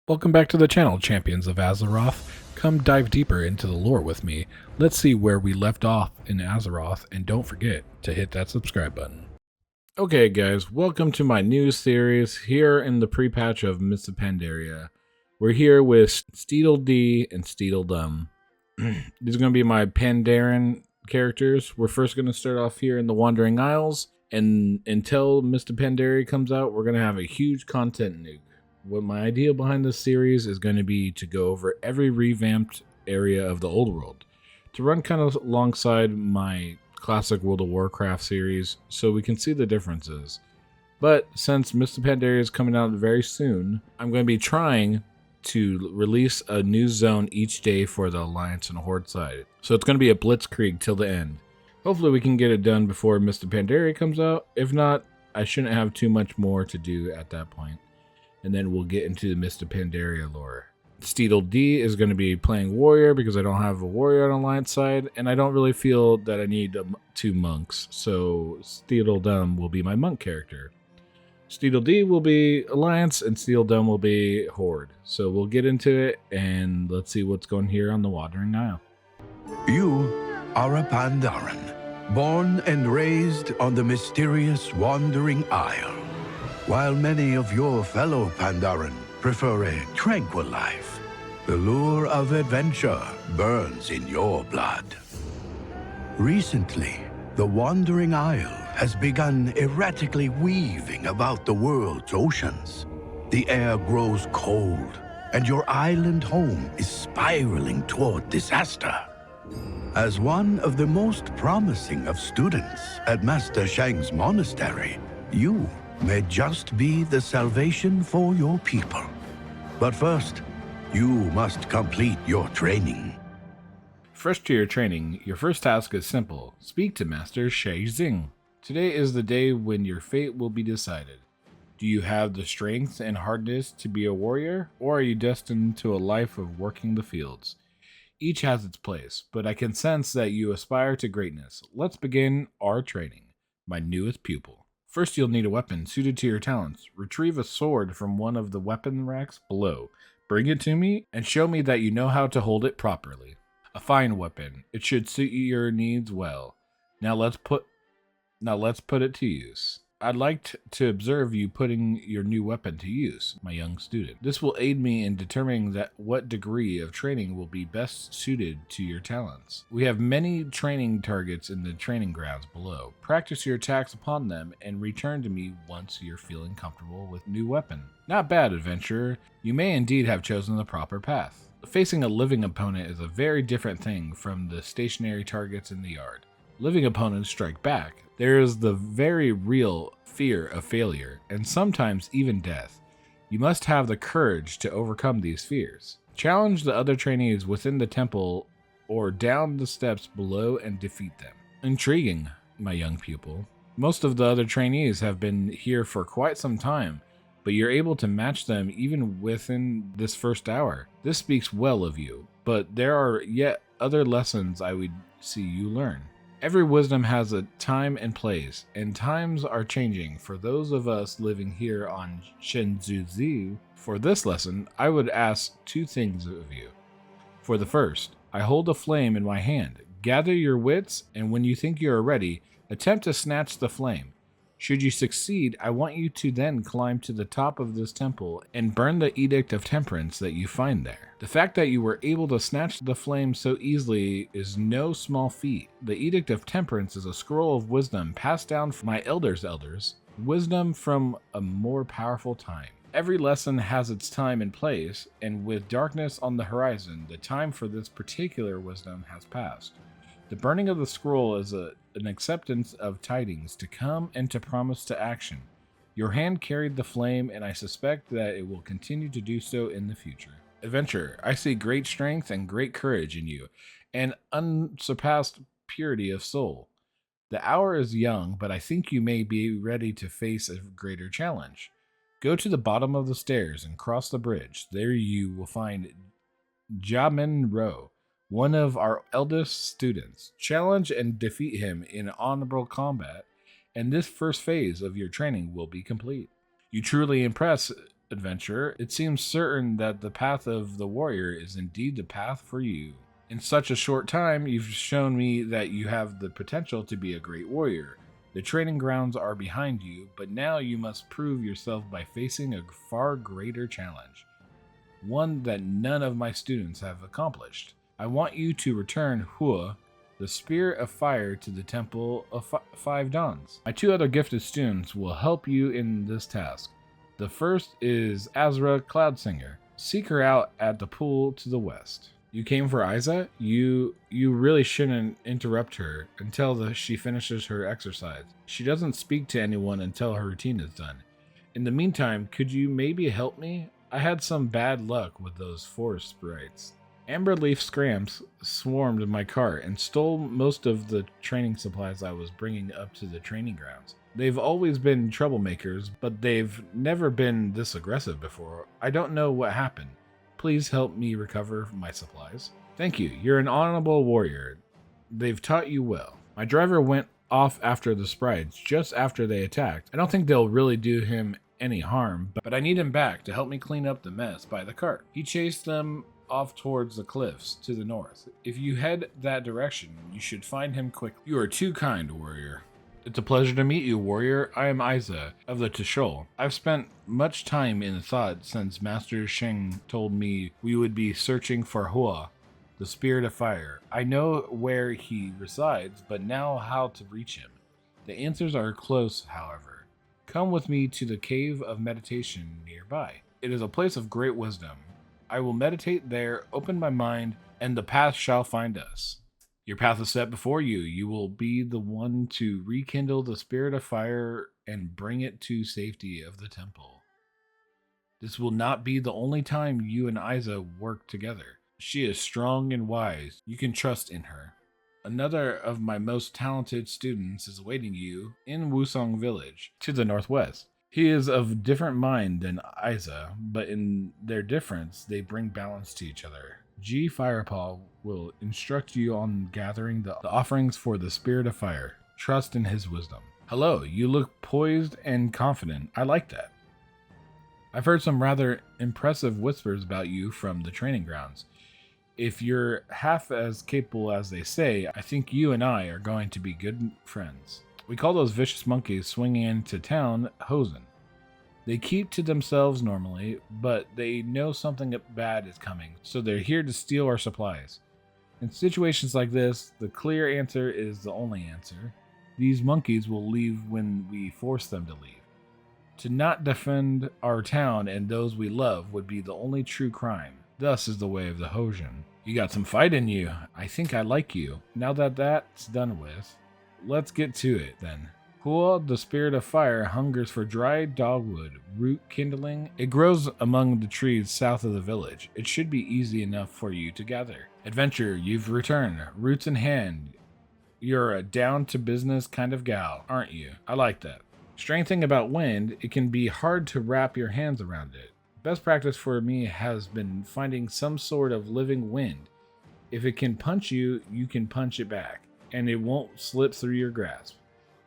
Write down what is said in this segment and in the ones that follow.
Welcome back to the channel, Champions of Azeroth. Come dive deeper into the lore with me. Let's see where we left off in Azeroth, and don't forget to hit that subscribe button. Okay guys, welcome to my new series here in the pre-patch of Mists of Pandaria. We're here with Steedle and Steedledum. These are going to be my Pandarian characters. We're first going to start off here in the Wandering Isles, and until Mists of Pandaria comes out, we're going to have a huge content nuke. What my idea behind this series is going to be to go over every revamped area of the old world, to run kind of alongside my Classic World of Warcraft series so we can see the differences. But since Mists of Pandaria is coming out very soon, I'm going to be trying to release a new zone each day for the Alliance and Horde side. So it's going to be a blitzkrieg till the end. Hopefully we can get it done before Mists of Pandaria comes out. If not, I shouldn't have too much more to do at that point. And then we'll get into the Mists of Pandaria lore. Steedle is going to be playing warrior because I don't have a warrior on Alliance side, and I don't really feel that I need two monks, so Steedledum will be my monk character. Steedle will be Alliance, and Steedledum will be Horde. So we'll get into it, and let's see what's going here on the Wandering Isle. You are a Pandarian, born and raised on the mysterious Wandering Isle. While many of your fellow Pandaren prefer a tranquil life, the lure of adventure burns in your blood. Recently, the Wandering Isle has begun erratically weaving about the world's oceans. The air grows cold, and your island home is spiraling toward disaster. As one of the most promising of students at Master Shang's monastery, you may just be the salvation for your people. But first, you must complete your training. Fresh to your training, your first task is simple. Speak to Master Shang. Today is the day when your fate will be decided. Do you have the strength and hardness to be a warrior, or are you destined to a life of working the fields? Each has its place, but I can sense that you aspire to greatness. Let's begin our training. My newest pupil. First, you'll need a weapon suited to your talents. Retrieve a sword from one of the weapon racks below. Bring it to me and show me that you know how to hold it properly. A fine weapon. It should suit your needs well. Now let's put it to use. I'd like to observe you putting your new weapon to use, my young student. This will aid me in determining what degree of training will be best suited to your talents. We have many training targets in the training grounds below. Practice your attacks upon them and return to me once you're feeling comfortable with new weapon. Not bad, adventurer. You may indeed have chosen the proper path. Facing a living opponent is a very different thing from the stationary targets in the yard. Living opponents strike back. There is the very real fear of failure, and sometimes even death. You must have the courage to overcome these fears. Challenge the other trainees within the temple or down the steps below and defeat them. Intriguing, my young pupil. Most of the other trainees have been here for quite some time, but you're able to match them even within this first hour. This speaks well of you, but there are yet other lessons I would see you learn. Every wisdom has a time and place, and times are changing for those of us living here on Shenzuzi. For this lesson, I would ask two things of you. For the first, I hold a flame in my hand. Gather your wits, and when you think you are ready, attempt to snatch the flame. Should you succeed, I want you to then climb to the top of this temple and burn the Edict of Temperance that you find there. The fact that you were able to snatch the flame so easily is no small feat. The Edict of Temperance is a scroll of wisdom passed down from my elders' wisdom from a more powerful time. Every lesson has its time and place, and with darkness on the horizon, the time for this particular wisdom has passed. The burning of the scroll is an acceptance of tidings to come and to promise to action. Your hand carried the flame, and I suspect that it will continue to do so in the future. Adventurer, I see great strength and great courage in you, and unsurpassed purity of soul. The hour is young, but I think you may be ready to face a greater challenge. Go to the bottom of the stairs and cross the bridge. There you will find Jamin Ro, one of our eldest students. Challenge and defeat him in honorable combat, and this first phase of your training will be complete. You truly impress adventurer. It seems certain that the path of the warrior is indeed the path for you. In such a short time, you've shown me that you have the potential to be a great warrior. The training grounds are behind you, but now you must prove yourself by facing a far greater challenge, one that none of my students have accomplished. I want you to return HORDE, the Spirit of Fire, to the Temple of Five Dawns. My 2 other gifted students will help you in this task. The first is Azra Cloudsinger. Seek her out at the pool to the west. You came for Isa? You really shouldn't interrupt her until she finishes her exercise. She doesn't speak to anyone until her routine is done. In the meantime, could you maybe help me? I had some bad luck with those forest sprites. Amberleaf scramps swarmed my cart and stole most of the training supplies I was bringing up to the training grounds. They've always been troublemakers, but they've never been this aggressive before. I don't know what happened. Please help me recover my supplies. Thank you. You're an honorable warrior. They've taught you well. My driver went off after the sprites just after they attacked. I don't think they'll really do him any harm, but I need him back to help me clean up the mess by the cart. He chased them off towards the cliffs to the north. If you head that direction, you should find him quickly. You are too kind, warrior. It's a pleasure to meet you, warrior. I am Isa of the Tishol. I've spent much time in thought since Master Sheng told me we would be searching for HORDE, the Spirit of Fire. I know where he resides, but now how to reach him. The answers are close, however. Come with me to the Cave of Meditation nearby. It is a place of great wisdom. I will meditate there, open my mind, and the path shall find us. Your path is set before you. You will be the one to rekindle the Spirit of Fire and bring it to safety of the temple. This will not be the only time you and Isa work together. She is strong and wise. You can trust in her. Another of my most talented students is awaiting you in Wusong Village, to the northwest. He is of different mind than Isa, but in their difference, they bring balance to each other. G. Firepaw will instruct you on gathering the offerings for the Spirit of Fire. Trust in his wisdom. Hello, you look poised and confident. I like that. I've heard some rather impressive whispers about you from the training grounds. If you're half as capable as they say, I think you and I are going to be good friends. We call those vicious monkeys swinging into town Hosen. They keep to themselves normally, but they know something bad is coming, so they're here to steal our supplies. In situations like this, the clear answer is the only answer. These monkeys will leave when we force them to leave. To not defend our town and those we love would be the only true crime. Thus is the way of the Hosen. You got some fight in you. I think I like you. Now that that's done with, let's get to it then. HORDE, the Spirit of Fire, hungers for dry dogwood, root kindling. It grows among the trees south of the village. It should be easy enough for you to gather. Adventurer, you've returned, roots in hand. You're a down-to-business kind of gal, aren't you? I like that. Strange thing about wind, it can be hard to wrap your hands around it. Best practice for me has been finding some sort of living wind. If it can punch you, you can punch it back, and it won't slip through your grasp.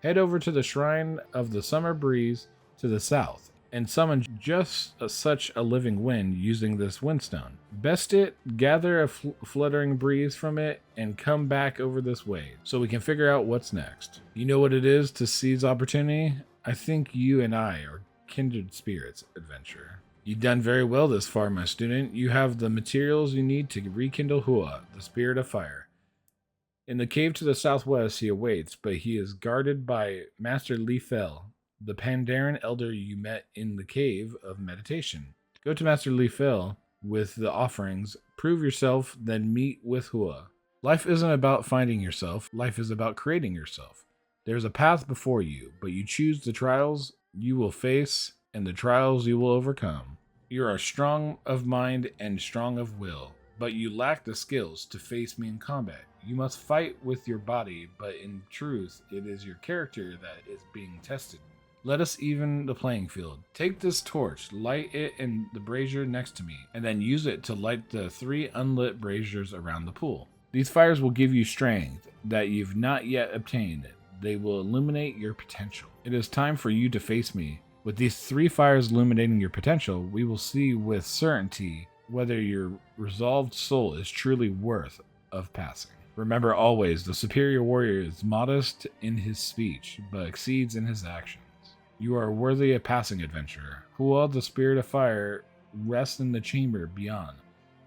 Head over to the Shrine of the Summer Breeze to the south and summon just such a living wind using this windstone. Best it, gather a fluttering breeze from it, and come back over this way so we can figure out what's next. You know what it is to seize opportunity? I think you and I are kindred spirits, adventurer. You've done very well this far, my student. You have the materials you need to rekindle HORDE, the Spirit of Fire. In the cave to the southwest he awaits, but he is guarded by Master Li Fel, the Pandarian elder you met in the Cave of Meditation. Go to Master Li Fel with the offerings, prove yourself, then meet with HORDE. Life isn't about finding yourself, life is about creating yourself. There's a path before you, but you choose the trials you will face and the trials you will overcome. You are strong of mind and strong of will, but you lack the skills to face me in combat. You must fight with your body, but in truth, it is your character that is being tested. Let us even the playing field. Take this torch, light it in the brazier next to me, and then use it to light the 3 unlit braziers around the pool. These fires will give you strength that you've not yet obtained. They will illuminate your potential. It is time for you to face me With these 3 fires illuminating your potential, we will see with certainty whether your resolved soul is truly worth of passing. Remember always, the superior warrior is modest in his speech, but exceeds in his actions. You are worthy of passing, adventurer. Hua, the spirit of fire, rests in the chamber beyond.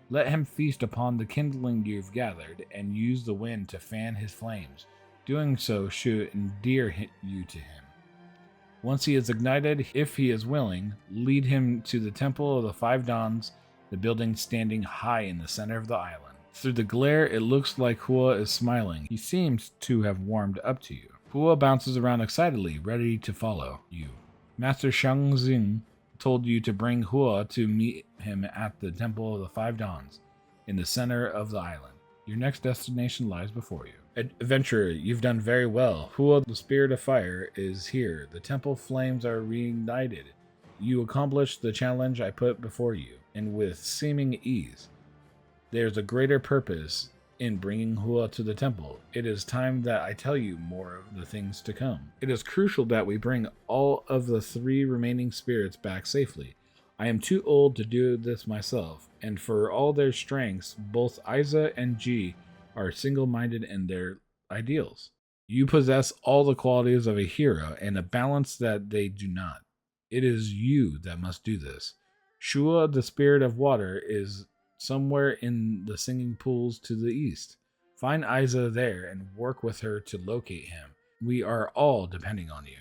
Let him feast upon the kindling you've gathered, and use the wind to fan his flames. Doing so should endear you to him. Once he is ignited, if he is willing, lead him to the Temple of the Five Dawns, the building standing high in the center of the island. Through the glare, it looks like Hua is smiling. He seems to have warmed up to you. Hua bounces around excitedly, ready to follow you. Master Shangxing told you to bring Hua to meet him at the Temple of the Five Dawns, in the center of the island. Your next destination lies before you. Adventurer, you've done very well. Hua, the spirit of fire, is here. The temple flames are reignited. You accomplished the challenge I put before you, and with seeming ease. There's a greater purpose in bringing Hua to the temple. It is time that I tell you more of the things to come. It is crucial that we bring all of the 3 remaining spirits back safely. I am too old to do this myself, and for all their strengths, both Aiza and Ji are single-minded in their ideals. You possess all the qualities of a hero and a balance that they do not. It is you that must do this. Shua, the spirit of water, is somewhere in the singing pools to the east. Find Aiza there and work with her to locate him. We are all depending on you.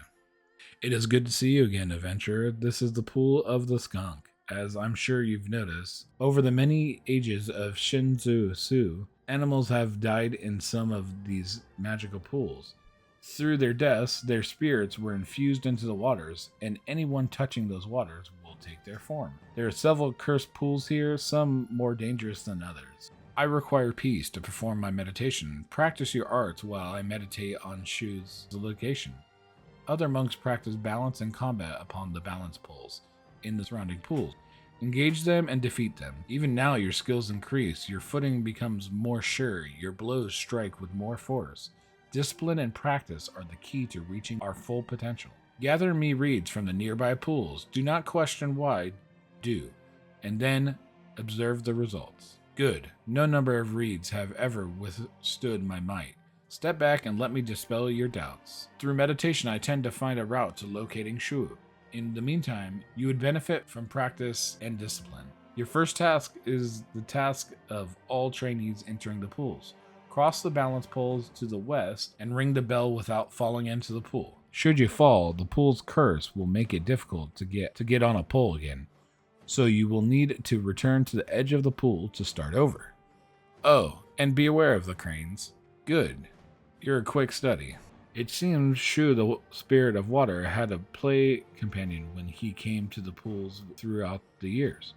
It is good to see you again, adventurer. This is the pool of the skunk, as I'm sure you've noticed. Over the many ages of Shinzu Su, animals have died in some of these magical pools. Through their deaths, their spirits were infused into the waters, and anyone touching those waters will take their form. There are several cursed pools here, some more dangerous than others. I require peace to perform my meditation. Practice your arts while I meditate on Shu's location. Other monks practice balance and combat upon the balance poles in the surrounding pools. Engage them and defeat them. Even now your skills increase, your footing becomes more sure, your blows strike with more force. Discipline and practice are the key to reaching our full potential. Gather me reeds from the nearby pools. Do not question why, do. And then observe the results. Good. No number of reeds have ever withstood my might. Step back and let me dispel your doubts. Through meditation, I tend to find a route to locating Shu. In the meantime, you would benefit from practice and discipline. Your first task is the task of all trainees entering the pools. Cross the balance poles to the west and ring the bell without falling into the pool. Should you fall, the pool's curse will make it difficult to get on a pole again. So you will need to return to the edge of the pool to start over. Oh, and be aware of the cranes. Good. You're a quick study. It seems Shu, the spirit of water, had a play companion when he came to the pools throughout the years.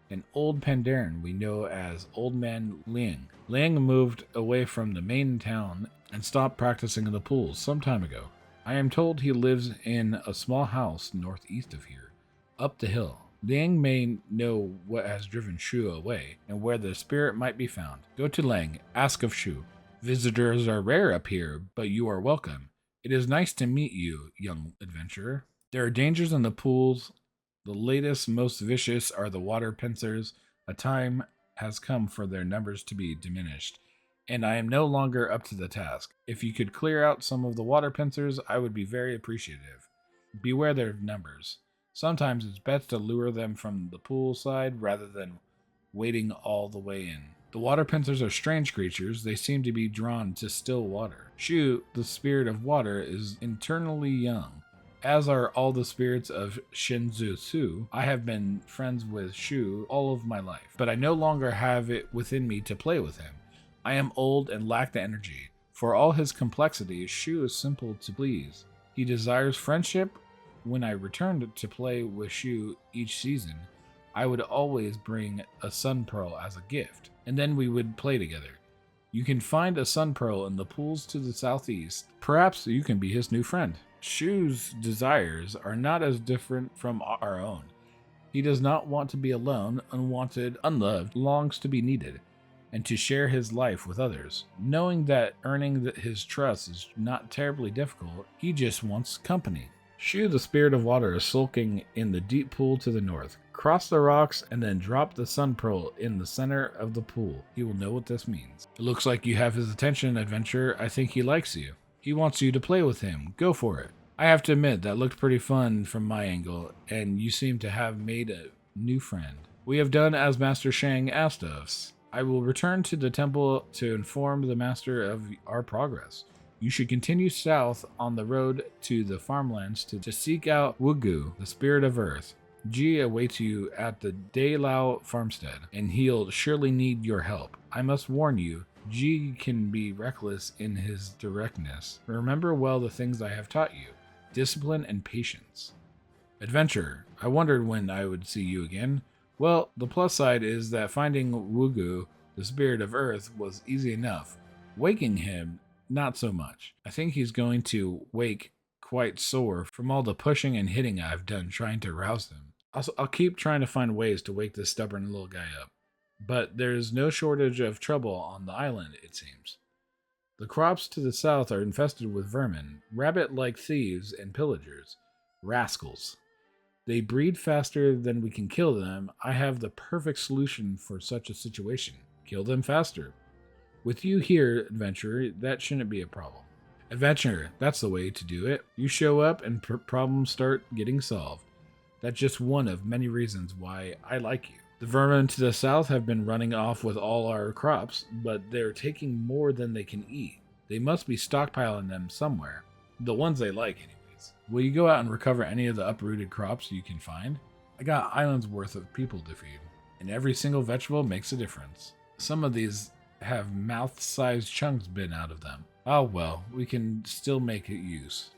An old Pandarian we know as Old Man Liang. Liang moved away from the main town and stopped practicing in the pools some time ago. I am told he lives in a small house northeast of here, up the hill. Liang may know what has driven Shu away and where the spirit might be found. Go to Liang, ask of Shu. Visitors are rare up here, but you are welcome. It is nice to meet you, young adventurer. There are dangers in the pools. The latest, most vicious are the water pincers. A time has come for their numbers to be diminished, and I am no longer up to the task. If you could clear out some of the water pincers, I would be very appreciative. Beware their numbers. Sometimes it's best to lure them from the pool side rather than wading all the way in. The water pincers are strange creatures. They seem to be drawn to still water. Shu, the spirit of water, is eternally young, as are all the spirits of Shinzu Su. I have been friends with Shu all of my life, but I no longer have it within me to play with him. I am old and lack the energy. For all his complexity, Shu is simple to please. He desires friendship. When I returned to play with Shu each season, I would always bring a sun pearl as a gift, and then we would play together. You can find a sun pearl in the pools to the southeast. Perhaps you can be his new friend. Shu's desires are not as different from our own. He does not want to be alone, unwanted, unloved, longs to be needed, and to share his life with others. Knowing that earning his trust is not terribly difficult, he just wants company. Shu, the spirit of water, is sulking in the deep pool to the north. Cross the rocks and then drop the sun pearl in the center of the pool. He will know what this means. It looks like you have his attention, adventurer. I think he likes you. He wants you to play with him. Go for it. I have to admit, that looked pretty fun from my angle, and you seem to have made a new friend. We have done as Master Shang asked us. I will return to the temple to inform the master of our progress. You should continue south on the road to the farmlands to seek out Wugu, the spirit of earth. Ji awaits you at the De Lao farmstead, and he'll surely need your help. I must warn you, Ji can be reckless in his directness. Remember well the things I have taught you. Discipline and patience. Adventurer, I wondered when I would see you again. Well, the plus side is that finding Wugu, the spirit of earth, was easy enough. Waking him, not so much. I think he's going to wake quite sore from all the pushing and hitting I've done trying to rouse him. I'll keep trying to find ways to wake this stubborn little guy up. But there's no shortage of trouble on the island, it seems. The crops to the south are infested with vermin, rabbit-like thieves and pillagers. Rascals. They breed faster than we can kill them. I have the perfect solution for such a situation. Kill them faster. With you here, adventurer, that shouldn't be a problem. Adventurer, that's the way to do it. You show up and problems start getting solved. That's just one of many reasons why I like you. The vermin to the south have been running off with all our crops, but they're taking more than they can eat. They must be stockpiling them somewhere. The ones they like, anyways. Will you go out and recover any of the uprooted crops you can find? I got islands worth of people to feed, and every single vegetable makes a difference. Some of these have mouth-sized chunks bitten out of them. Oh well, we can still make it use.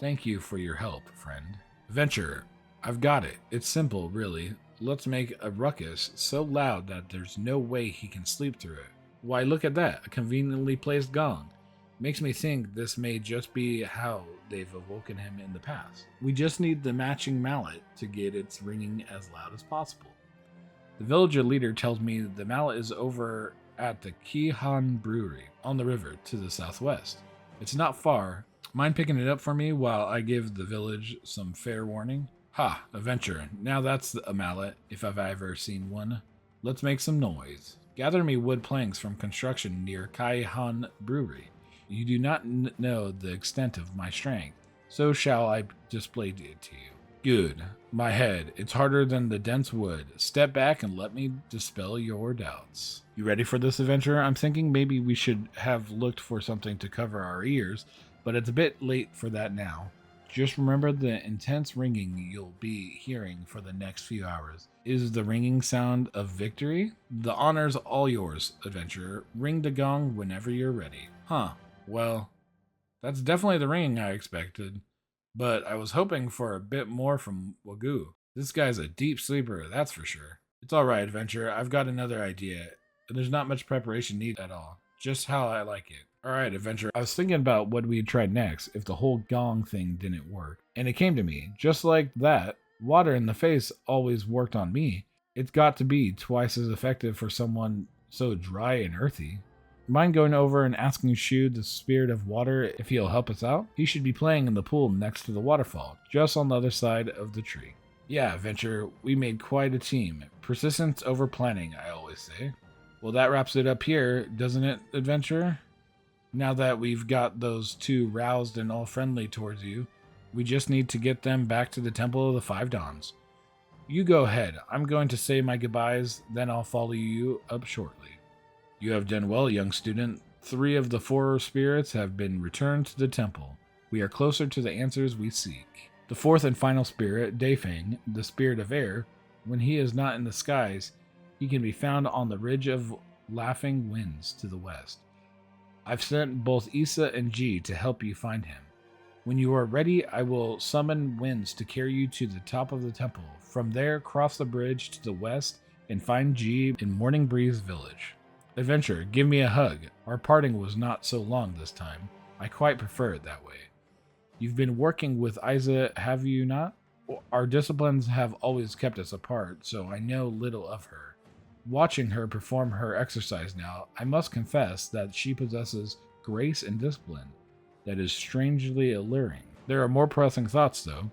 Thank you for your help, friend. Adventurer, I've got it. It's simple, really. Let's make a ruckus so loud that there's no way he can sleep through it. Why, look at that, a conveniently placed gong. Makes me think this may just be how they've awoken him in the past. We just need the matching mallet to get its ringing as loud as possible. The villager leader tells me the mallet is over at the Kihan Brewery on the river to the southwest. It's not far. Mind picking it up for me while I give the village some fair warning? Ha, adventurer. Now that's a mallet, if I've ever seen one. Let's make some noise. Gather me wood planks from construction near Kaihan Brewery. You do not know the extent of my strength, so shall I display it to you. Good. My head, it's harder than the dense wood. Step back and let me dispel your doubts. You ready for this, adventurer? I'm thinking maybe we should have looked for something to cover our ears, but it's a bit late for that now. Just remember the intense ringing you'll be hearing for the next few hours. Is the ringing sound of victory? The honor's all yours, adventurer. Ring the gong whenever you're ready. Huh. Well, that's definitely the ringing I expected. But I was hoping for a bit more from Wagyu. This guy's a deep sleeper, that's for sure. It's alright, adventurer. I've got another idea. There's not much preparation needed at all. Just how I like it. Alright, adventurer. I was thinking about what we'd try next if the whole gong thing didn't work. And it came to me. Just like that, water in the face always worked on me. It's got to be twice as effective for someone so dry and earthy. Mind going over and asking Shu, the spirit of water, if he'll help us out? He should be playing in the pool next to the waterfall, just on the other side of the tree. Yeah, adventurer, we made quite a team. Persistence over planning, I always say. Well, that wraps it up here, doesn't it, adventurer? Now that we've got those two roused and all friendly towards you, we just need to get them back to the Temple of the Five Dawns. You go ahead. I'm going to say my goodbyes, then I'll follow you up shortly. You have done well, young student. 3 of the 4 spirits have been returned to the temple. We are closer to the answers we seek. The 4th and final spirit, Daifeng, the spirit of air, when he is not in the skies, he can be found on the ridge of laughing winds to the west. I've sent both Issa and Ji to help you find him. When you are ready, I will summon winds to carry you to the top of the temple. From there, cross the bridge to the west and find Ji in Morning Breeze Village. Adventurer, give me a hug. Our parting was not so long this time. I quite prefer it that way. You've been working with Isa, have you not? Our disciplines have always kept us apart, so I know little of her. Watching her perform her exercise now, I must confess that she possesses grace and discipline that is strangely alluring. There are more pressing thoughts, though,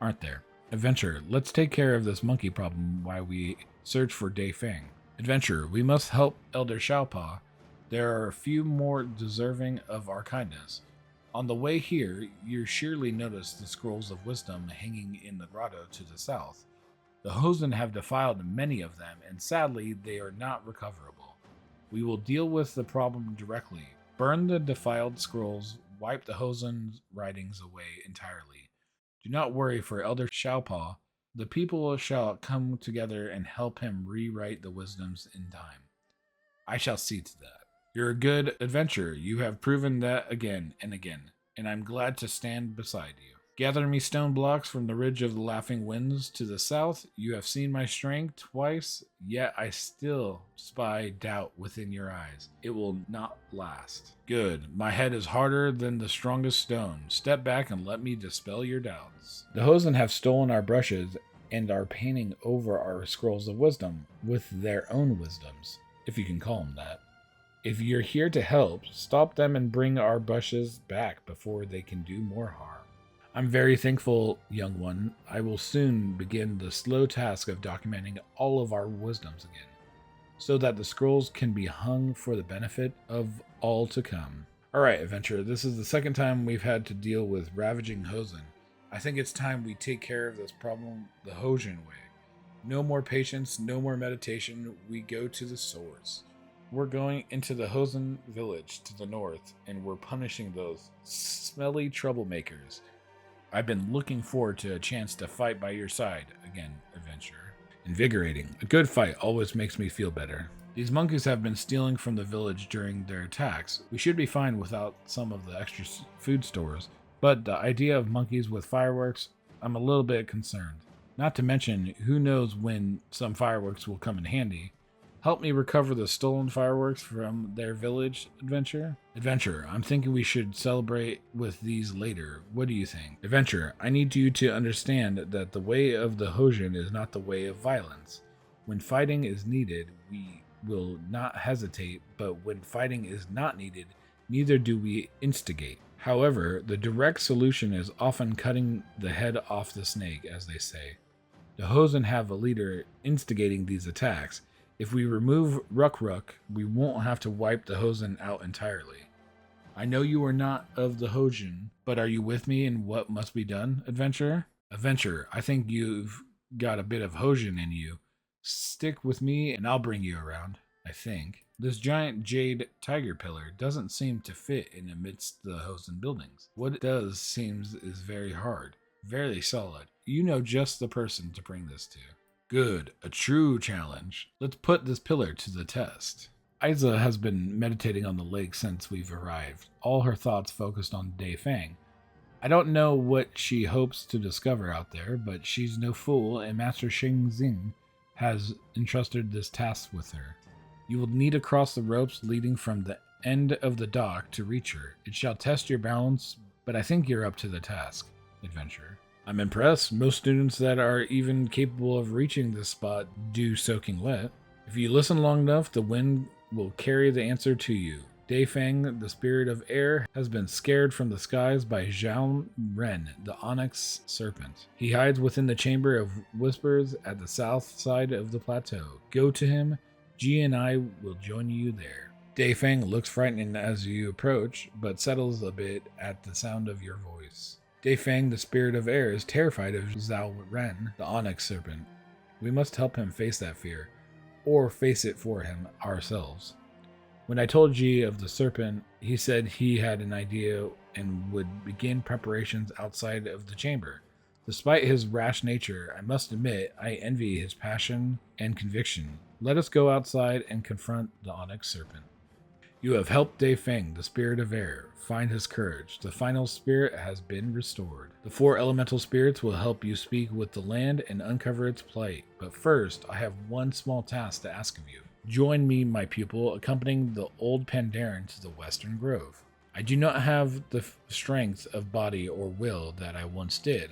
aren't there? Adventure, let's take care of this monkey problem while we search for Dai Feng. Adventure, we must help Elder Xiaopa. There are a few more deserving of our kindness. On the way here, you surely noticed the scrolls of wisdom hanging in the grotto to the south. The Hosen have defiled many of them, and sadly, they are not recoverable. We will deal with the problem directly. Burn the defiled scrolls, wipe the Hosen writings away entirely. Do not worry for Elder Xiaopa. The people shall come together and help him rewrite the wisdoms in time. I shall see to that. You're a good adventurer. You have proven that again and again, and I'm glad to stand beside you. Gather me stone blocks from the ridge of the laughing winds to the south. You have seen my strength twice, yet I still spy doubt within your eyes. It will not last. Good. My head is harder than the strongest stone. Step back and let me dispel your doubts. The Hosen have stolen our brushes and are painting over our scrolls of wisdom with their own wisdoms, if you can call them that. If you're here to help, stop them and bring our brushes back before they can do more harm. I'm very thankful, young one. I will soon begin the slow task of documenting all of our wisdoms again, so that the scrolls can be hung for the benefit of all to come. Alright, adventurer, this is the second time we've had to deal with ravaging Hosen. I think it's time we take care of this problem the Hosen way. No more patience, no more meditation, we go to the source. We're going into the Hosen village to the north, and we're punishing those smelly troublemakers. I've been looking forward to a chance to fight by your side again, adventurer. Invigorating. A good fight always makes me feel better. These monkeys have been stealing from the village during their attacks. We should be fine without some of the extra food stores, but the idea of monkeys with fireworks, I'm a little bit concerned. Not to mention, who knows when some fireworks will come in handy. Help me recover the stolen fireworks from their village, adventurer. Adventurer, I'm thinking we should celebrate with these later. What do you think? Adventurer, I need you to understand that the way of the Hosen is not the way of violence. When fighting is needed, we will not hesitate, but when fighting is not needed, neither do we instigate. However, the direct solution is often cutting the head off the snake, as they say. The Hosen have a leader instigating these attacks. If we remove Ruck, we won't have to wipe the Hosen out entirely. I know you are not of the Hosen, but are you with me in what must be done, adventurer? Adventurer, I think you've got a bit of Hosen in you. Stick with me and I'll bring you around, I think. This giant jade tiger pillar doesn't seem to fit in amidst the Hosen buildings. What it does seems is very hard, very solid. You know just the person to bring this to. Good, a true challenge. Let's put this pillar to the test. Isa has been meditating on the lake since we've arrived, all her thoughts focused on Dai Feng. I don't know what she hopes to discover out there, but she's no fool, and Master Xing Xing has entrusted this task with her. You will need to cross the ropes leading from the end of the dock to reach her. It shall test your balance, but I think you're up to the task, adventurer. I'm impressed. Most students that are even capable of reaching this spot do soaking wet. If you listen long enough, the wind will carry the answer to you. Dai Feng, the spirit of air, has been scared from the skies by Zhao Ren, the onyx serpent. He hides within the chamber of whispers at the south side of the plateau. Go to him. Ji and I will join you there. Dai Feng looks frightened as you approach, but settles a bit at the sound of your voice. Dai Feng, the spirit of air, is terrified of Zhao Ren, the onyx serpent. We must help him face that fear, or face it for him ourselves. When I told Ji of the serpent, he said he had an idea and would begin preparations outside of the chamber. Despite his rash nature, I must admit I envy his passion and conviction. Let us go outside and confront the onyx serpent. You have helped Dai Feng, the spirit of air, find his courage. The final spirit has been restored. The 4 elemental spirits will help you speak with the land and uncover its plight. But first, I have one small task to ask of you. Join me, my pupil, accompanying the old Pandarian to the Western Grove. I do not have the strength of body or will that I once did.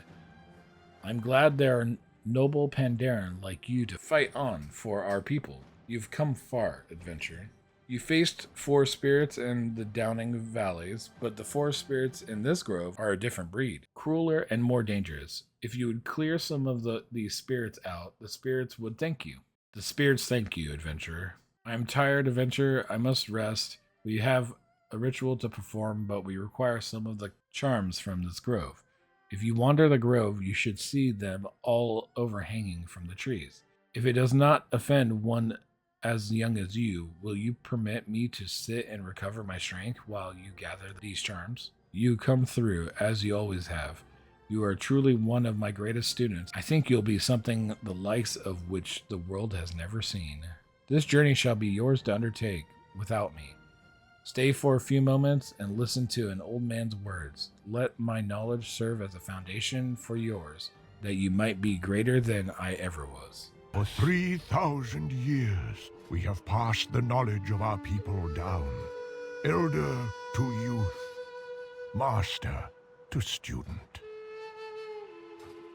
I'm glad there are noble Pandarian like you to fight on for our people. You've come far, adventurer. You faced forest spirits in the Downing Valleys, but the forest spirits in this grove are a different breed, crueler and more dangerous. If you would clear some of these spirits out, the spirits would thank you. The spirits thank you, adventurer. I am tired, adventurer. I must rest. We have a ritual to perform, but we require some of the charms from this grove. If you wander the grove, you should see them all overhanging from the trees. If it does not offend one as young as you, will you permit me to sit and recover my strength while you gather these charms? You come through, as you always have. You are truly one of my greatest students. I think you'll be something the likes of which the world has never seen. This journey shall be yours to undertake without me. Stay for a few moments and listen to an old man's words. Let my knowledge serve as a foundation for yours, that you might be greater than I ever was. For 3,000 years, we have passed the knowledge of our people down. Elder to youth, master to student.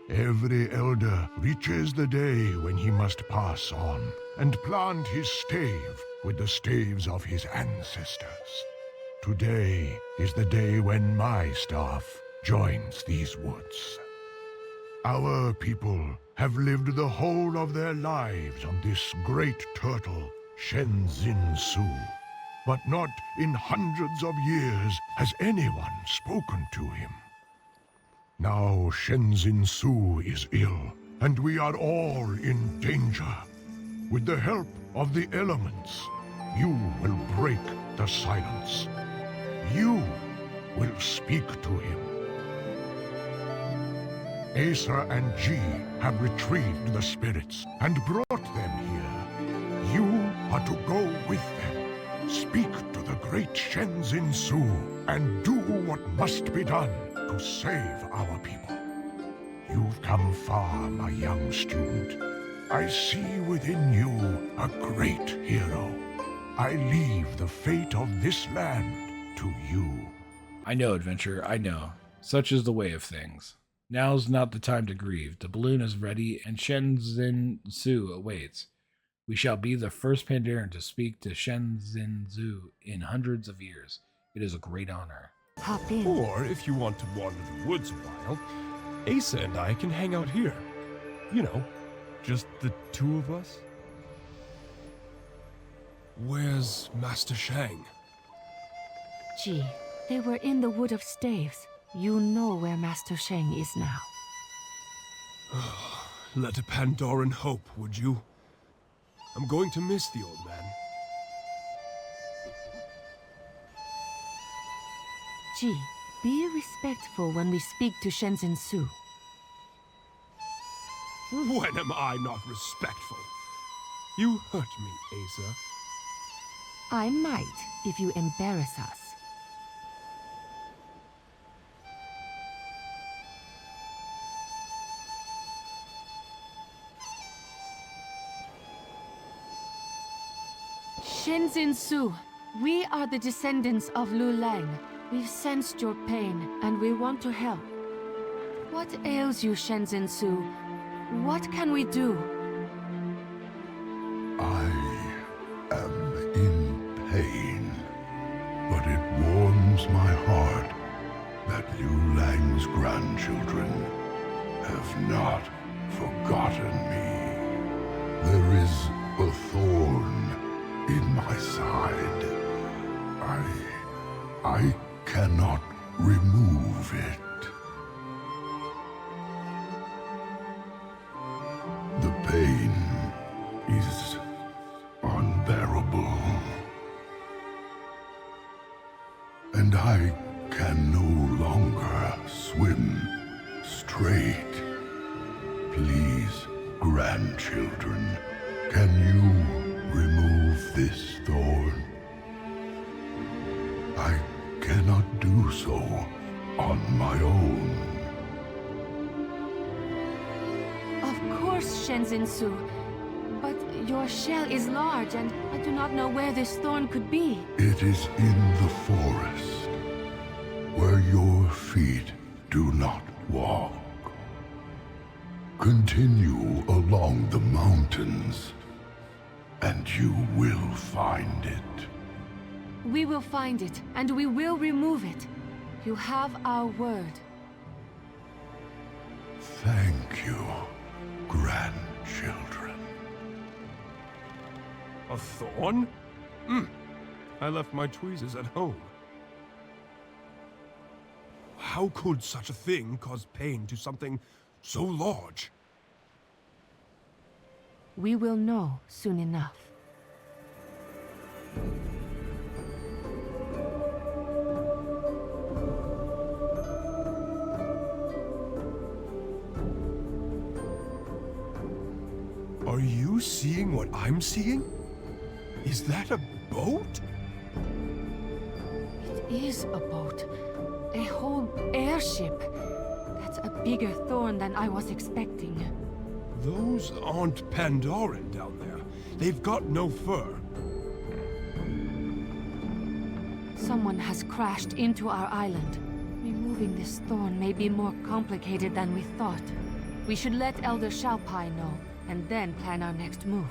Every elder reaches the day when he must pass on and plant his stave with the staves of his ancestors. Today is the day when my staff joins these woods. Our people have lived the whole of their lives on this great turtle, Shenzin Su. But not in hundreds of years has anyone spoken to him. Now Shenzin Su is ill, and we are all in danger. With the help of the elements, you will break the silence. You will speak to him. Asa and Ji have retrieved the spirits and brought them here. You are to go with them. Speak to the great Shenzin Su and do what must be done to save our people. You've come far, my young student. I see within you a great hero. I leave the fate of this land to you. I know, adventurer, I know. Such is the way of things. Now's not the time to grieve. The balloon is ready, and Shenzin Su awaits. We shall be the first Pandarian to speak to Shenzin Su in hundreds of years. It is a great honor. Hop in. Or, if you want to wander the woods a while, Asa and I can hang out here. You know, just the two of us. Where's Master Shang? Gee, they were in the Wood of Staves. You know where Master Shang is now. Let a Pandarian hope, would you? I'm going to miss the old man. Gee, be respectful when we speak to Shenzin Su. When am I not respectful? You hurt me, Asa. I might, if you embarrass us. Shenzin Su, we are the descendants of Lu Lang. We've sensed your pain, and we want to help. What ails you, Shenzin Su? What can we do? I am in pain, but it warms my heart that Liu Lang's grandchildren have not forgotten me. There is a thorn in my side. I cannot remove it. The pain is unbearable, and I can no longer swim straight. Please, grandchildren, can you remove this thorn? I cannot do so on my own. Of course, Shenzin Su. But your shell is large, and I do not know where this thorn could be. It is in the forest, where your feet do not walk. Continue along the mountains, and you will find it. We will find it, and we will remove it. You have our word. Thank you, grandchildren. A thorn? I left my tweezers at home. How could such a thing cause pain to something so large? We will know soon enough. Are you seeing what I'm seeing? Is that a boat? It is a boat. A whole airship. That's a bigger thorn than I was expecting. Those aren't Pandarian down there. They've got no fur. Someone has crashed into our island. Removing this thorn may be more complicated than we thought. We should let Elder Shalpai know, and then plan our next move.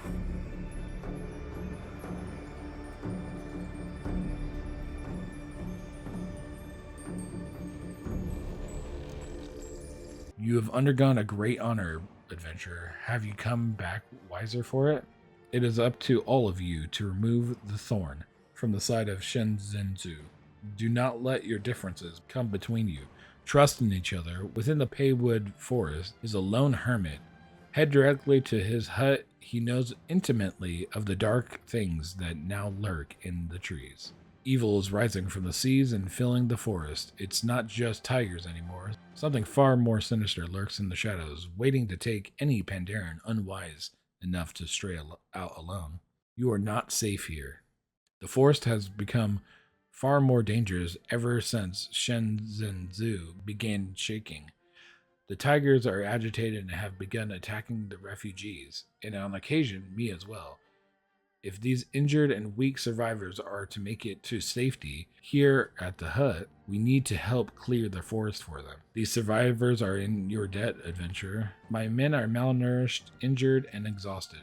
You have undergone a great honor, adventurer. Have you come back wiser for it? It is up to all of you to remove the thorn from the side of Shenzhenzu. Do not let your differences come between you. Trust in each other. Within the Paywood Forest is a lone hermit. Head directly to his hut. He knows intimately of the dark things that now lurk in the trees. Evil is rising from the seas and filling the forest. It's not just tigers anymore. Something far more sinister lurks in the shadows, waiting to take any Pandarian unwise enough to stray out alone. You are not safe here. The forest has become far more dangerous ever since Shenzhenzu began shaking. The tigers are agitated and have begun attacking the refugees, and on occasion me as well. If these injured and weak survivors are to make it to safety here at the hut, we need to help clear the forest for them. These survivors are in your debt, adventurer. My men are malnourished, injured, and exhausted.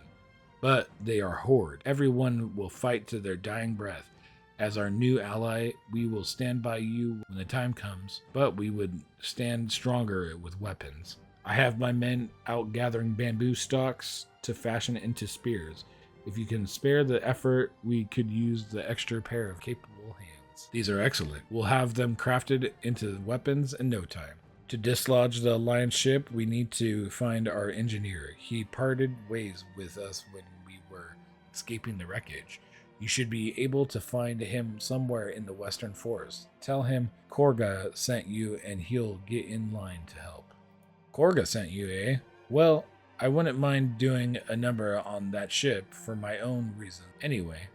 But they are HORDE. Everyone will fight to their dying breath. As our new ally, we will stand by you when the time comes, but we would stand stronger with weapons. I have my men out gathering bamboo stalks to fashion into spears. If you can spare the effort, we could use the extra pair of capable hands. These are excellent. We'll have them crafted into weapons in no time. To dislodge the Alliance ship, we need to find our engineer. He parted ways with us when we were escaping the wreckage. You should be able to find him somewhere in the western forest. Tell him Korga sent you and he'll get in line to help. Korga sent you, eh? Well, I wouldn't mind doing a number on that ship for my own reason anyway,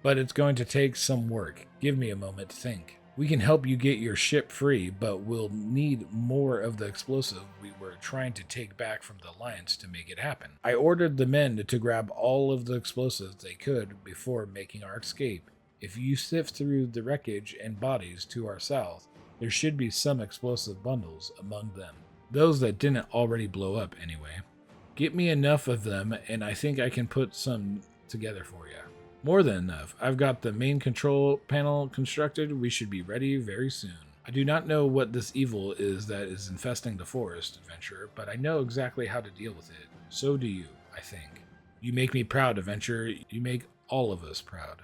but it's going to take some work. Give me a moment to think. We can help you get your ship free, but we'll need more of the explosive we were trying to take back from the Alliance to make it happen. I ordered the men to grab all of the explosives they could before making our escape. If you sift through the wreckage and bodies to our south, there should be some explosive bundles among them. Those that didn't already blow up anyway. Get me enough of them, and I think I can put some together for you. More than enough. I've got the main control panel constructed. We should be ready very soon. I do not know what this evil is that is infesting the forest, adventurer, but I know exactly how to deal with it. So do you, I think. You make me proud, adventurer. You make all of us proud.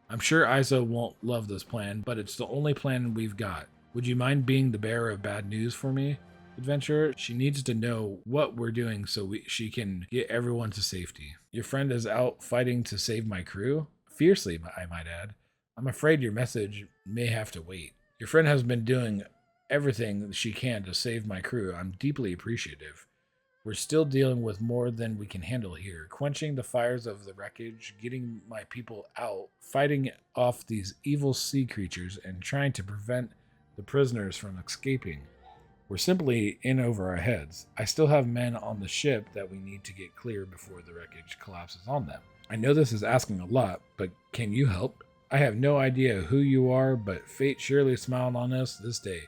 I'm sure Isa won't love this plan, but it's the only plan we've got. Would you mind being the bearer of bad news for me, adventurer? She needs to know what we're doing so she can get everyone to safety. Your friend is out fighting to save my crew? Fiercely, I might add. I'm afraid your message may have to wait. Your friend has been doing everything she can to save my crew. I'm deeply appreciative. We're still dealing with more than we can handle here. Quenching the fires of the wreckage, getting my people out, fighting off these evil sea creatures, and trying to prevent the prisoners from escaping. We're simply in over our heads. I still have men on the ship that we need to get clear before the wreckage collapses on them. I know this is asking a lot, but can you help? I have no idea who you are, but fate surely smiled on us this day.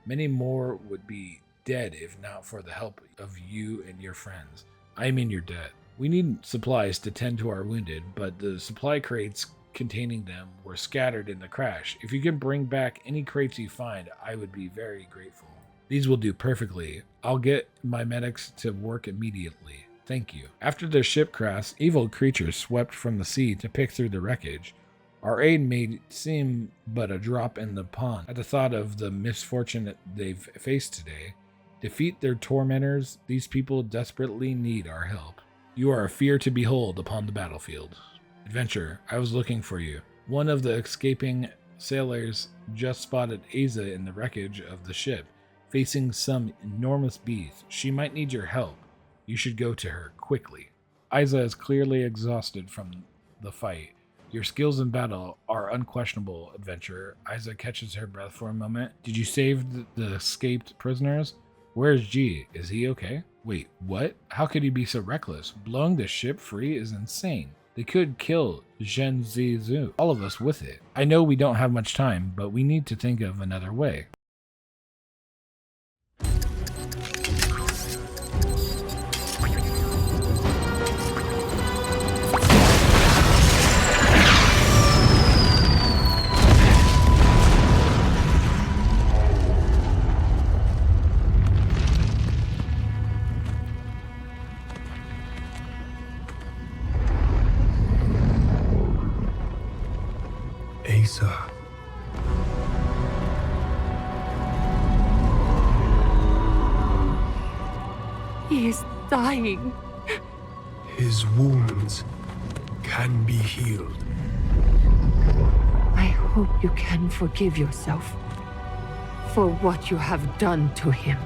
Many more would be dead if not for the help of you and your friends. I am in your debt. We need supplies to tend to our wounded, but the supply crates containing them were scattered in the crash. If you can bring back any crates you find, I would be very grateful. These will do perfectly. I'll get my medics to work immediately. Thank you. After their ship crashed, evil creatures swept from the sea to pick through the wreckage. Our aid may seem but a drop in the pond at the thought of the misfortune they've faced today. Defeat their tormentors. These people desperately need our help. You are a fear to behold upon the battlefield. Adventure, I was looking for you. One of the escaping sailors just spotted Asa in the wreckage of the ship, facing some enormous beast. She might need your help. You should go to her quickly. Isa is clearly exhausted from the fight. Your skills in battle are unquestionable, adventurer. Isa catches her breath for a moment. Did you save the escaped prisoners? Where's G? Is he okay? Wait, what? How could he be so reckless? Blowing the ship free is insane. They could kill Zhen Zizu, all of us with it. I know we don't have much time, but we need to think of another way. Asa. He is dying. His wounds can be healed. I hope you can forgive yourself for what you have done to him.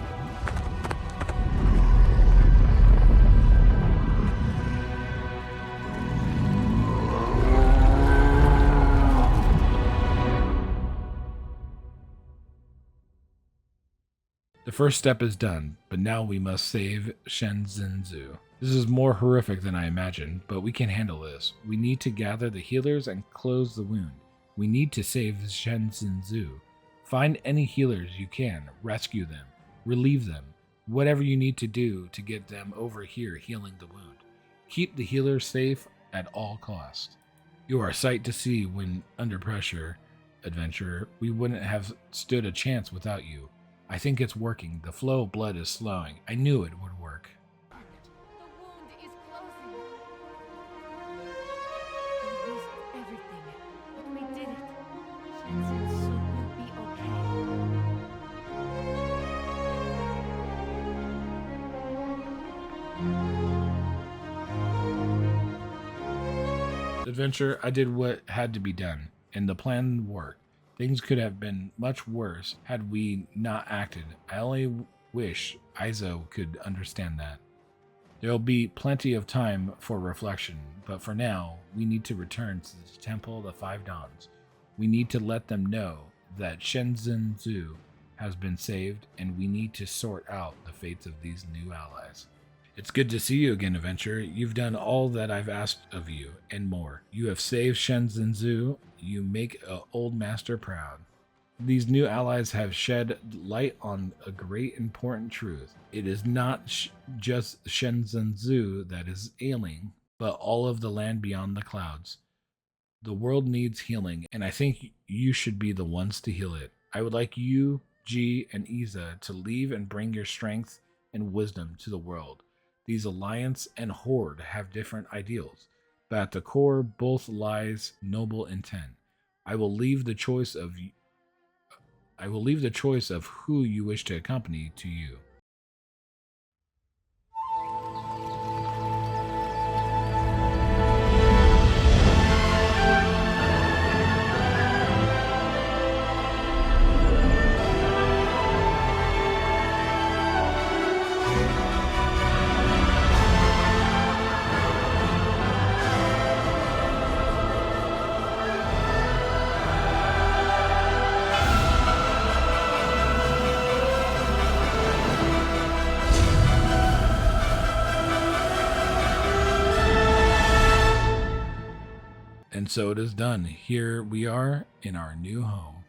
The first step is done, but now we must save Shenzhenzu. This is more horrific than I imagined, but we can handle this. We need to gather the healers and close the wound. We need to save Shenzhenzu. Find any healers you can, rescue them, relieve them, whatever you need to do to get them over here healing the wound. Keep the healers safe at all costs. You are a sight to see when under pressure, adventurer. We wouldn't have stood a chance without you. I think it's working. The flow of blood is slowing. I knew it would work. The wound is closing. We risked everything, but we did it. Shenzhen will be okay. Adventure, I did what had to be done, and the plan worked. Things could have been much worse had we not acted. I only wish Izo could understand that. There'll be plenty of time for reflection, but for now, we need to return to the Temple of the Five Dawns. We need to let them know that Shenzhenzu has been saved, and we need to sort out the fates of these new allies. It's good to see you again, adventurer. You've done all that I've asked of you, and more. You have saved Shenzhenzu. You make an old master proud. These new allies have shed light on a great important truth. It is not just Shenzhenzu that is ailing, but all of the land beyond the clouds. The world needs healing, and I think you should be the ones to heal it. I would like you, G, and Iza to leave and bring your strength and wisdom to the world. These Alliance and Horde have different ideals, but at the core both lies noble intent. I will leave the choice of who you wish to accompany to you. And so it is done. Here we are in our new home.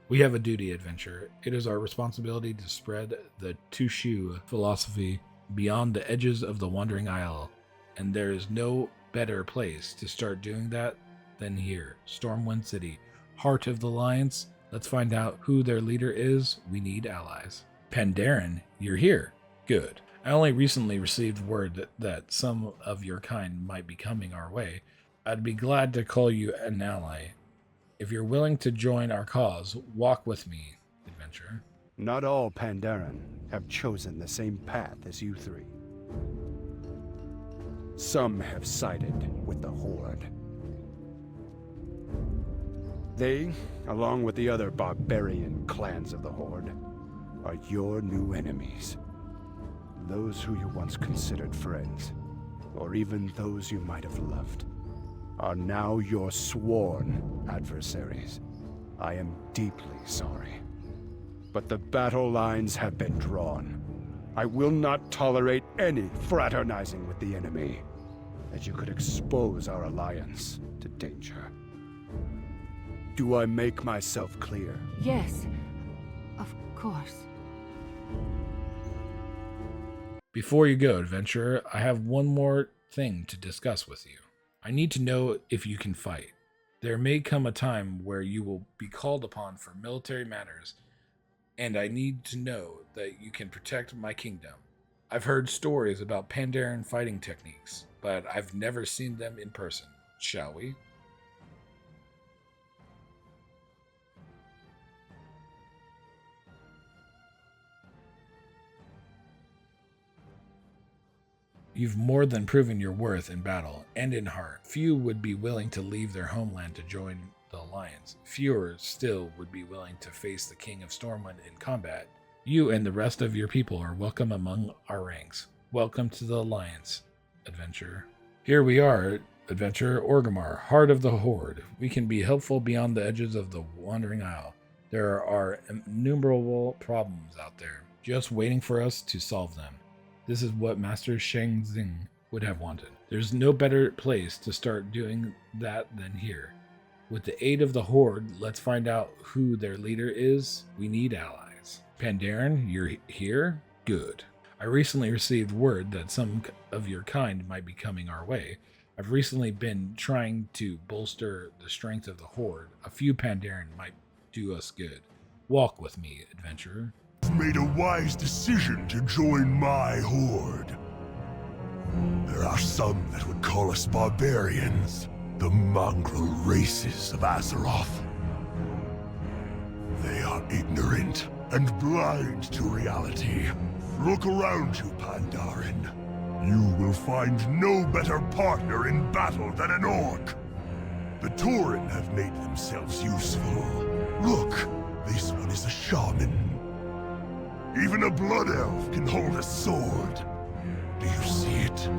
We have a duty, adventure. It is our responsibility to spread the Tushu philosophy beyond the edges of the Wandering Isle, and there is no better place to start doing that than here. Stormwind City, heart of the Alliance. Let's find out who their leader is. We need allies. Pandarian, you're here. Good. I only recently received word that some of your kind might be coming our way. I'd be glad to call you an ally. If you're willing to join our cause, walk with me, adventurer. Not all Pandaren have chosen the same path as you three. Some have sided with the Horde. They, along with the other barbarian clans of the Horde, are your new enemies. Those who you once considered friends, or even those you might have loved, are now your sworn adversaries. I am deeply sorry, but the battle lines have been drawn. I will not tolerate any fraternizing with the enemy, as you could expose our alliance to danger. Do I make myself clear? Yes, of course. Before you go, adventurer, I have one more thing to discuss with you. I need to know if you can fight. There may come a time where you will be called upon for military matters, and I need to know that you can protect my kingdom. I've heard stories about Pandarian fighting techniques, but I've never seen them in person. Shall we? You've more than proven your worth in battle and in heart. Few would be willing to leave their homeland to join the Alliance. Fewer still would be willing to face the King of Stormwind in combat. You and the rest of your people are welcome among our ranks. Welcome to the Alliance, adventurer. Here we are, adventurer Orgrimmar, heart of the Horde. We can be helpful beyond the edges of the Wandering Isle. There are innumerable problems out there, just waiting for us to solve them. This is what Master Shang would have wanted. There's no better place to start doing that than here. With the aid of the Horde, let's find out who their leader is. We need allies. Pandarian, you're here? Good. I recently received word that some of your kind might be coming our way. I've recently been trying to bolster the strength of the Horde. A few Pandarian might do us good. Walk with me, adventurer. Made a wise decision to join my horde. There are some that would call us barbarians, the mongrel races of Azeroth. They are ignorant and blind to reality. Look around you, Pandaren. You will find no better partner in battle than an orc. The Tauren have made themselves useful. Look, this one is a shaman. Even a blood elf can hold a sword. Do you see it?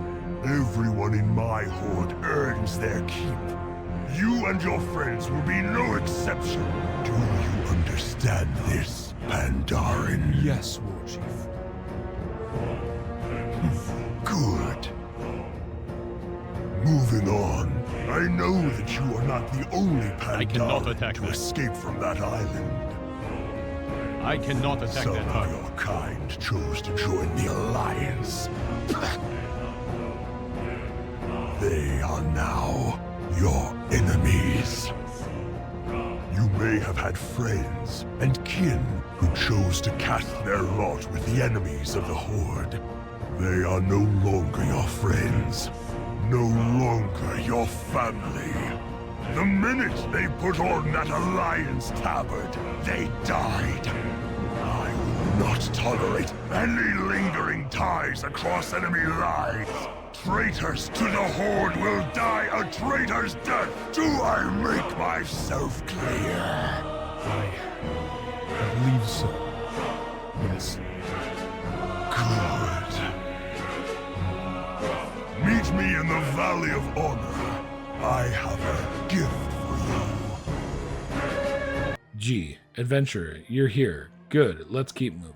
Everyone in my horde earns their keep. You and your friends will be no exception. Do you understand this, Pandaren? Yes, Warchief. Good. Moving on. I know that you are not the only Pandaren to escape from that island. I cannot attack Some that of target. your kind chose to join the Alliance. They are now your enemies. You may have had friends and kin who chose to cast their lot with the enemies of the Horde. They are no longer your friends, no longer your family. The minute they put on that Alliance tabard, they died. I will not tolerate any lingering ties across enemy lines. Traitors to the Horde will die a traitor's death. Do I make myself clear? I believe so. Yes. Good. Meet me in the Valley of Honor. I have a gift for you. Gee, adventurer, you're here. Good, let's keep moving.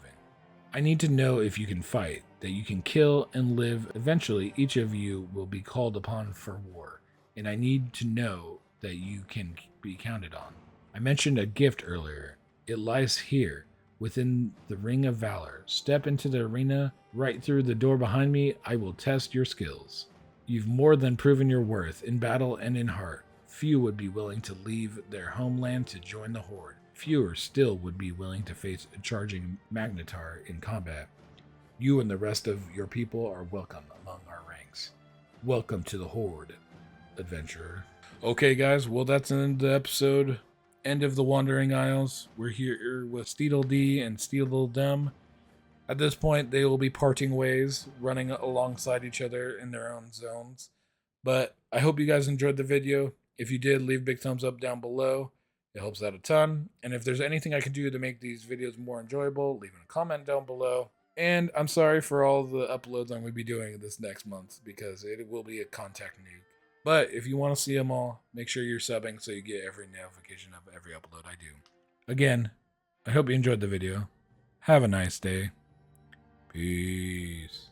I need to know if you can fight, that you can kill and live. Eventually, each of you will be called upon for war, and I need to know that you can be counted on. I mentioned a gift earlier. It lies here, within the Ring of Valor. Step into the arena, right through the door behind me. I will test your skills. You've more than proven your worth in battle and in heart. Few would be willing to leave their homeland to join the Horde. Fewer still would be willing to face a charging Magnetar in combat. You and the rest of your people are welcome among our ranks. Welcome to the Horde, adventurer. Okay, guys, well, that's the end of the episode. End of the Wandering Isles. We're here with Steedle D and Steedle Dem. At this point, they will be parting ways, running alongside each other in their own zones. But I hope you guys enjoyed the video. If you did, leave a big thumbs up down below. It helps out a ton. And if there's anything I can do to make these videos more enjoyable, leave a comment down below. And I'm sorry for all the uploads I'm going to be doing this next month, because it will be a contact nuke. But if you want to see them all, make sure you're subbing so you get every notification of every upload I do. Again, I hope you enjoyed the video. Have a nice day. Peace.